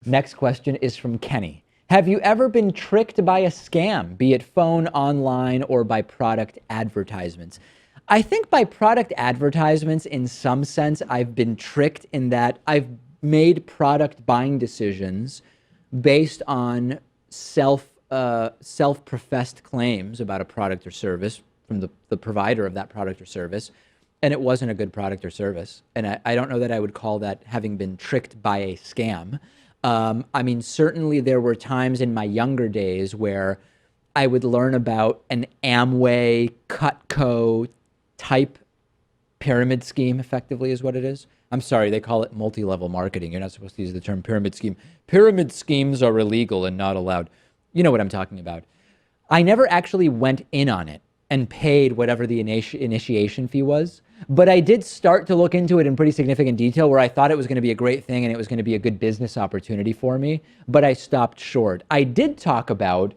Next question is from Kenny. Have you ever been tricked by a scam, be it phone, online, or by product advertisements? I think by product advertisements, in some sense, I've been tricked in that I've made product buying decisions based on self-professed claims about a product or service from the provider of that product or service, and it wasn't a good product or service. And I don't know that I would call that having been tricked by a scam. I mean, certainly there were times in my younger days where I would learn about an Amway, Cutco type pyramid scheme, effectively is what it is. I'm sorry, they call it multi-level marketing. You're not supposed to use the term pyramid scheme. Pyramid schemes are illegal and not allowed. You know what I'm talking about. I never actually went in on it and paid whatever the initiation fee was. But I did start to look into it in pretty significant detail where I thought it was going to be a great thing and it was going to be a good business opportunity for me, but I stopped short. I did talk about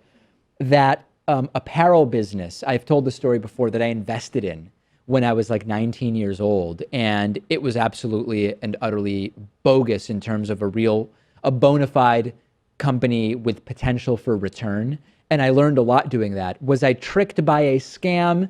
that apparel business. I've told the story before that I invested in when I was like 19 years old, and it was absolutely and utterly bogus in terms of a bona fide company with potential for return. And I learned a lot doing that. Was I tricked by a scam?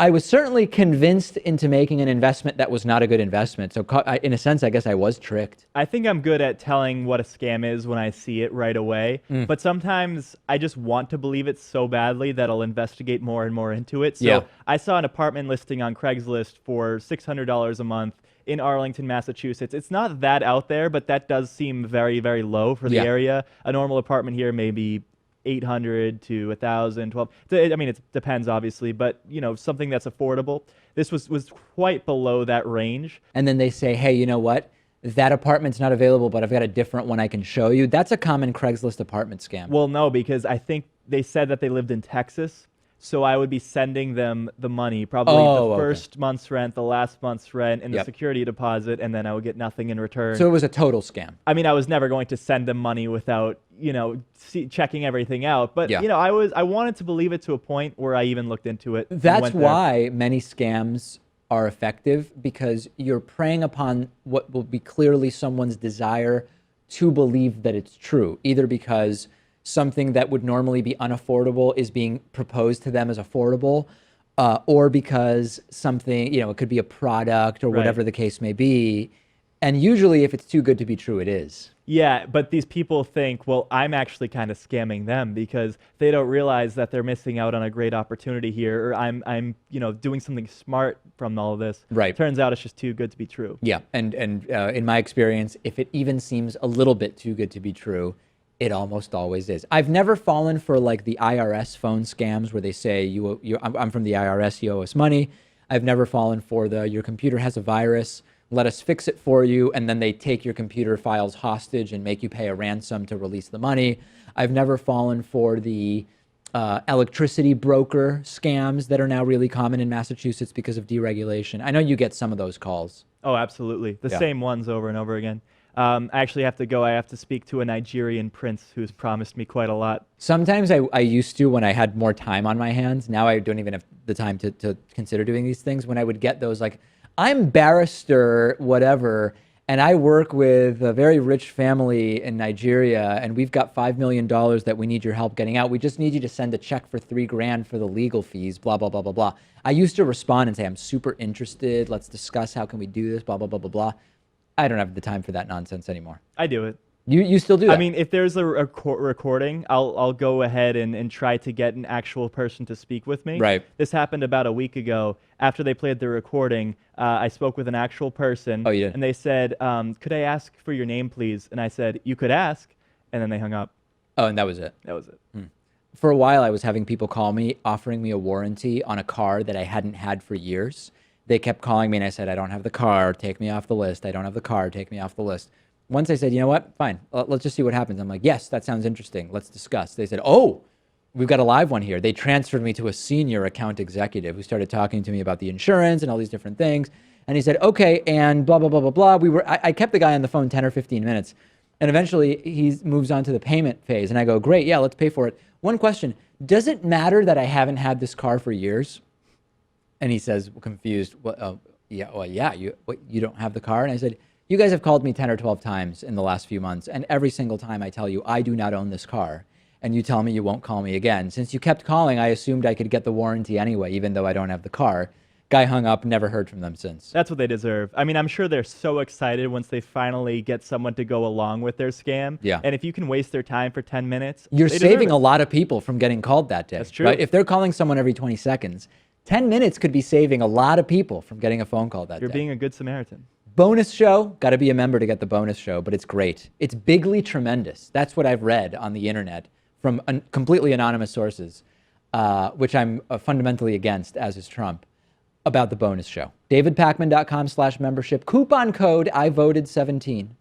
I was certainly convinced into making an investment that was not a good investment. So in a sense, I guess I was tricked. I think I'm good at telling what a scam is when I see it right away. But sometimes I just want to believe it so badly that I'll investigate more and more into it. So Yeah. I saw an apartment listing on Craigslist for $600 a month in Arlington, Massachusetts. It's not that out there, but that does seem very, very low for the area. A normal apartment here may be 800 to 1,000, 12. I mean, it depends, obviously, but, you know, something that's affordable. This was quite below that range. And then they say, hey, you know what? That apartment's not available, but I've got a different one I can show you. That's a common Craigslist apartment scam. Well, no, because I think they said that they lived in Texas. So I would be sending them the money, probably the first month's rent, the last month's rent, and the security deposit, and then I would get nothing in return. So it was a total scam. I mean, I was never going to send them money without, you know, checking everything out. But, you know, I wanted to believe it to a point where I even looked into it. That's why many scams are effective, because you're preying upon what will be clearly someone's desire to believe that it's true, either because something that would normally be unaffordable is being proposed to them as affordable, or because something, you know, it could be a product or whatever the case may be. And usually if it's too good to be true, it is. Yeah, but these people think, well, I'm actually kind of scamming them because they don't realize that they're missing out on a great opportunity here, or I'm you know, doing something smart from all of this. Right. Turns out it's just too good to be true. Yeah, and in my experience, if it even seems a little bit too good to be true, it almost always is. I've never fallen for like the IRS phone scams where they say, I'm from the IRS, you owe us money. I've never fallen for your computer has a virus, let us fix it for you, and then they take your computer files hostage and make you pay a ransom to release the money. I've never fallen for the electricity broker scams that are now really common in Massachusetts because of deregulation. I know you get some of those calls. Oh, absolutely. The same ones over and over again. I actually have to go. I have to speak to a Nigerian prince who's promised me quite a lot. Sometimes I used to when I had more time on my hands. Now I don't even have the time to consider doing these things. When I would get those, like, I'm barrister, whatever, and I work with a very rich family in Nigeria, and we've got $5 million that we need your help getting out. We just need you to send a check for $3,000 for the legal fees, blah, blah, blah, blah, blah. I used to respond and say, I'm super interested. Let's discuss how can we do this, blah, blah, blah, blah, blah. I don't have the time for that nonsense anymore. I do it. You still do that? I mean, if there's a recording, I'll go ahead and try to get an actual person to speak with me. Right. This happened about a week ago. After they played the recording, I spoke with an actual person. Oh, you did? And they said, could I ask for your name, please? And I said, you could ask. And then they hung up. Oh, and that was it? That was it. For a while, I was having people call me, offering me a warranty on a car that I hadn't had for years. They kept calling me, and I said, I don't have the car. Take me off the list. I don't have the car. Take me off the list. Once I said, you know what? Fine. Let's just see what happens. I'm like, yes, that sounds interesting. Let's discuss. They said, oh, we've got a live one here. They transferred me to a senior account executive who started talking to me about the insurance and all these different things. And he said, okay, and blah, blah, blah, blah, blah. I kept the guy on the phone 10 or 15 minutes. And eventually, he moves on to the payment phase. And I go, great, yeah, let's pay for it. One question, does it matter that I haven't had this car for years? And he says, confused, well, yeah, you don't have the car? And I said, You guys have called me 10 or 12 times in the last few months, and every single time I tell you I do not own this car, and you tell me you won't call me again. Since you kept calling, I assumed I could get the warranty anyway, even though I don't have the car. Guy hung up, never heard from them since. That's what they deserve. I mean, I'm sure they're so excited once they finally get someone to go along with their scam. Yeah. And if you can waste their time for 10 minutes, You're they deserve saving it. a lot of people from getting called that day. That's true. Right? If they're calling someone every 20 seconds, 10 minutes could be saving a lot of people from getting a phone call that You're day. being a good Samaritan. Bonus show, got to be a member to get the bonus show, but it's great. It's bigly tremendous. That's what I've read on the internet from completely anonymous sources, which I'm fundamentally against, as is Trump, about the bonus show. DavidPakman.com/membership. Coupon code I voted 17.